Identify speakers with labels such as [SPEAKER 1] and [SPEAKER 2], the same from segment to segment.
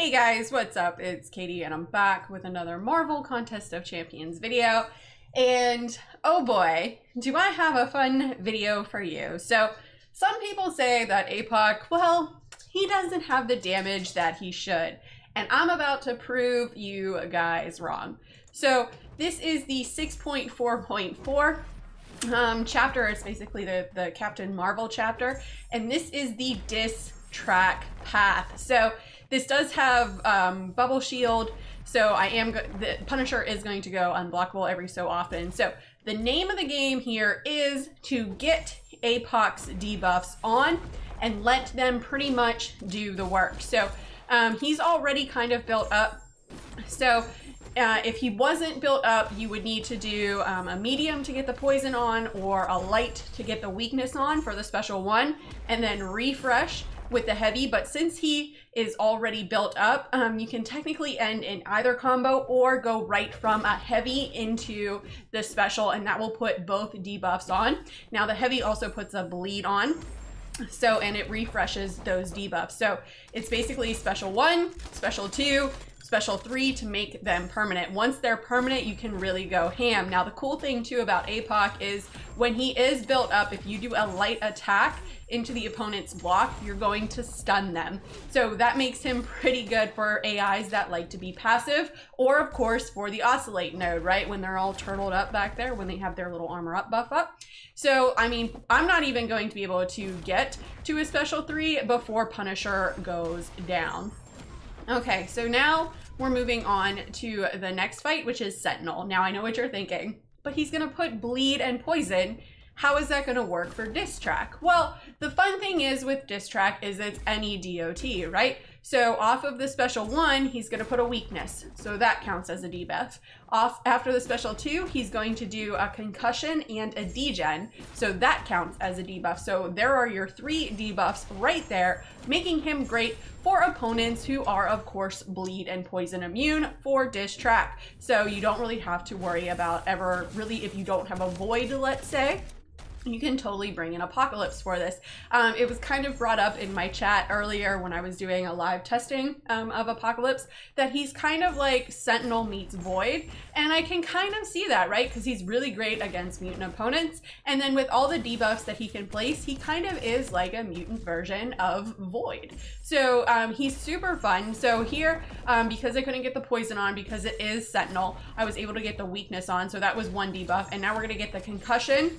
[SPEAKER 1] Hey guys, what's up? It's Katie and I'm back with another Marvel Contest of Champions video. And oh boy, do I have a fun video for you. So some people say that Mcoc, well, he doesn't have the damage that he should. And I'm about to prove you guys wrong. So this is the 6.4.4 chapter. It's basically the Captain Marvel chapter. And this is the diss track path. So this does have bubble shield, so the Punisher is going to go unblockable every so often. So the name of the game here is to get Mcoc's debuffs on and let them pretty much do the work. So he's already kind of built up. So if he wasn't built up, you would need to do a medium to get the poison on or a light to get the weakness on for the special one, and then refresh with the heavy. But since he is already built up, you can technically end in either combo or go right from a heavy into the special, and that will put both debuffs on. Now the heavy also puts a bleed on, so, and it refreshes those debuffs. So it's basically special 1, special 2, special 3 to make them permanent. Once they're permanent, you can really go ham. Now the cool thing too about Mcoc is when he is built up, if you do a light attack into the opponent's block, you're going to stun them. So that makes him pretty good for AIs that like to be passive, or of course for the oscillate node, right? When they're all turtled up back there, when they have their little armor up buff up. So, I mean, I'm not even going to be able to get to a special 3 before Punisher goes down. Okay, so now we're moving on to the next fight, which is Sentinel. Now I know what you're thinking, but he's gonna put bleed and poison. How is that gonna work for diss track? Well, the fun thing is with diss track is it's any DOT, right? So off of the special 1, he's gonna put a weakness. So that counts as a debuff. After the special 2, he's going to do a concussion and a degen. So that counts as a debuff. So there are your 3 debuffs right there, making him great for opponents who are, of course, bleed and poison immune for diss track. So you don't really have to worry about ever, really, if you don't have a void, let's say, you can totally bring in Apocalypse for this. It was kind of brought up in my chat earlier when I was doing a live testing of Apocalypse that he's kind of like Sentinel meets Void, and I can kind of see that, right? Because he's really great against mutant opponents, and then with all the debuffs that he can place, he kind of is like a mutant version of Void. So he's super fun. So here, because I couldn't get the poison on because it is Sentinel, I was able to get the weakness on, so that was 1 debuff, and now we're gonna get the concussion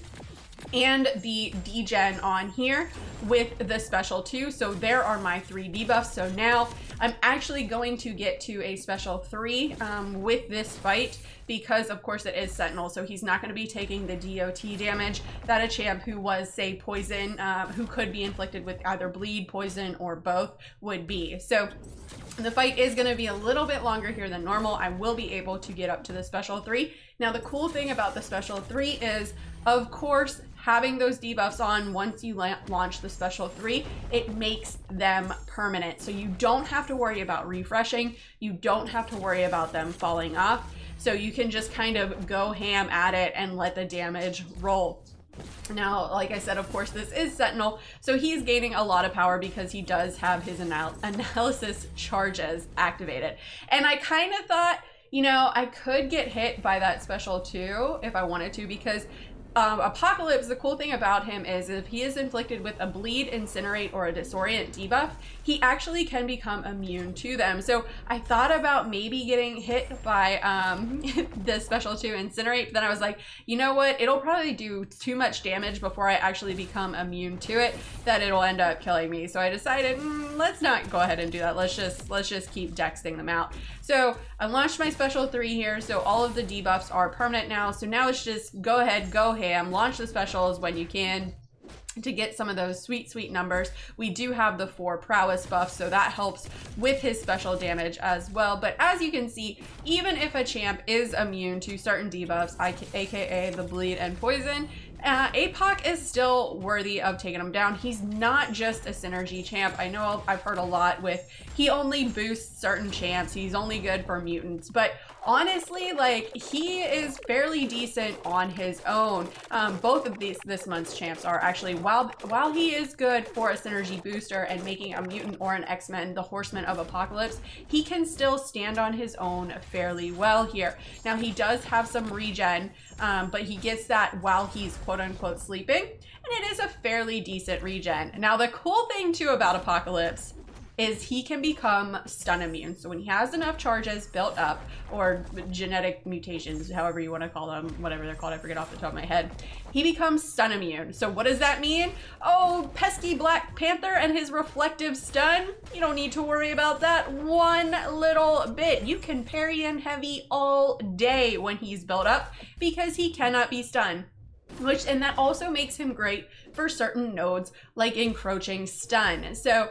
[SPEAKER 1] and the degen on here with the special 2. So there are my 3 debuffs. So now I'm actually going to get to a special 3 with this fight because of course it is Sentinel, so he's not going to be taking the DOT damage that a champ who was, say, poison, who could be inflicted with either bleed, poison, or both would be. So the fight is going to be a little bit longer here than normal. I will be able to get up to the special 3. Now the cool thing about the special 3 is, of course, having those debuffs on once you launch the special 3, it makes them permanent. So you don't have to worry about refreshing. You don't have to worry about them falling off. So you can just kind of go ham at it and let the damage roll. Now, like I said, of course, this is Sentinel, so he's gaining a lot of power because he does have his analysis charges activated. And I kind of thought, you know, I could get hit by that special 2 if I wanted to, because Apocalypse, the cool thing about him is if he is inflicted with a bleed, incinerate, or a disorient debuff, he actually can become immune to them. So I thought about maybe getting hit by the special 2 incinerate, but then I was like, you know what, it'll probably do too much damage before I actually become immune to it that it'll end up killing me. So I decided, let's not go ahead and do that. Let's just keep dexting them out. So I launched my special 3 here, so all of the debuffs are permanent now. So now it's just go ahead, go ham, launch the specials when you can to get some of those sweet numbers. We do have the 4 prowess buffs, so that helps with his special damage as well. But as you can see, even if a champ is immune to certain debuffs, aka the bleed and poison, Apoc is still worthy of taking him down. He's not just a synergy champ. I know I've heard a lot with he only boosts certain champs. He's only good for mutants, but honestly, like, he is fairly decent on his own. Both of this month's champs are actually, while he is good for a synergy booster and making a mutant or an X-Men the Horseman of Apocalypse, he can still stand on his own fairly well here. Now, he does have some regen, but he gets that while he's quote-unquote sleeping, and it is a fairly decent regen. Now, the cool thing too about Apocalypse is he can become stun immune. So when he has enough charges built up, or genetic mutations, however you want to call them, whatever they're called, I forget off the top of my head, he becomes stun immune. So what does that mean? Oh, pesky Black Panther and his reflective stun, you don't need to worry about that one little bit. You can parry him heavy all day when he's built up because he cannot be stunned. And that also makes him great for certain nodes like encroaching stun. So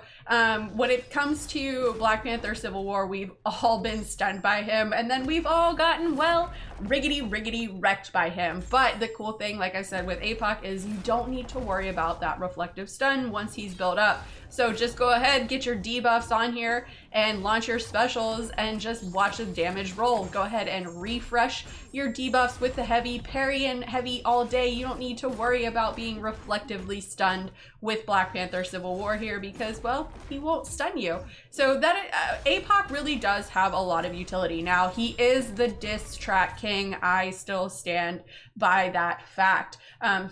[SPEAKER 1] when it comes to Black Panther Civil War, we've all been stunned by him, and then we've all gotten, well, riggedy wrecked by him. But the cool thing, like I said, with Apoc is you don't need to worry about that reflective stun once he's built up. So just go ahead, get your debuffs on here and launch your specials and just watch the damage roll. Go ahead and refresh your debuffs with the heavy, parry and heavy all day. You don't need to worry about being reflectively stunned with Black Panther Civil War here because, well, he won't stun you. So that Apoc really does have a lot of utility. Now, he is the diss track king. I still stand by that fact.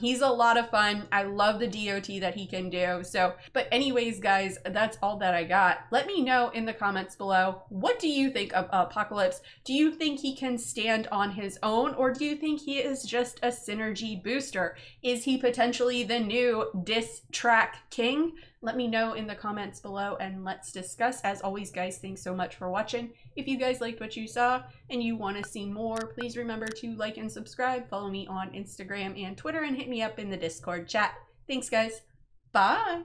[SPEAKER 1] He's a lot of fun. I love the DOT that he can do. So, but anyways, guys, that's all that I got. Let me know in the comments below, what do you think of Apocalypse? Do you think he can stand on his own, or do you think he is just a synergy booster? Is he potentially the new diss track king? Let me know in the comments below and let's discuss. As always, guys, thanks so much for watching. If you guys liked what you saw and you want to see more, please remember to like and subscribe. Follow me on Instagram and Twitter and hit me up in the Discord chat. Thanks, guys. Bye.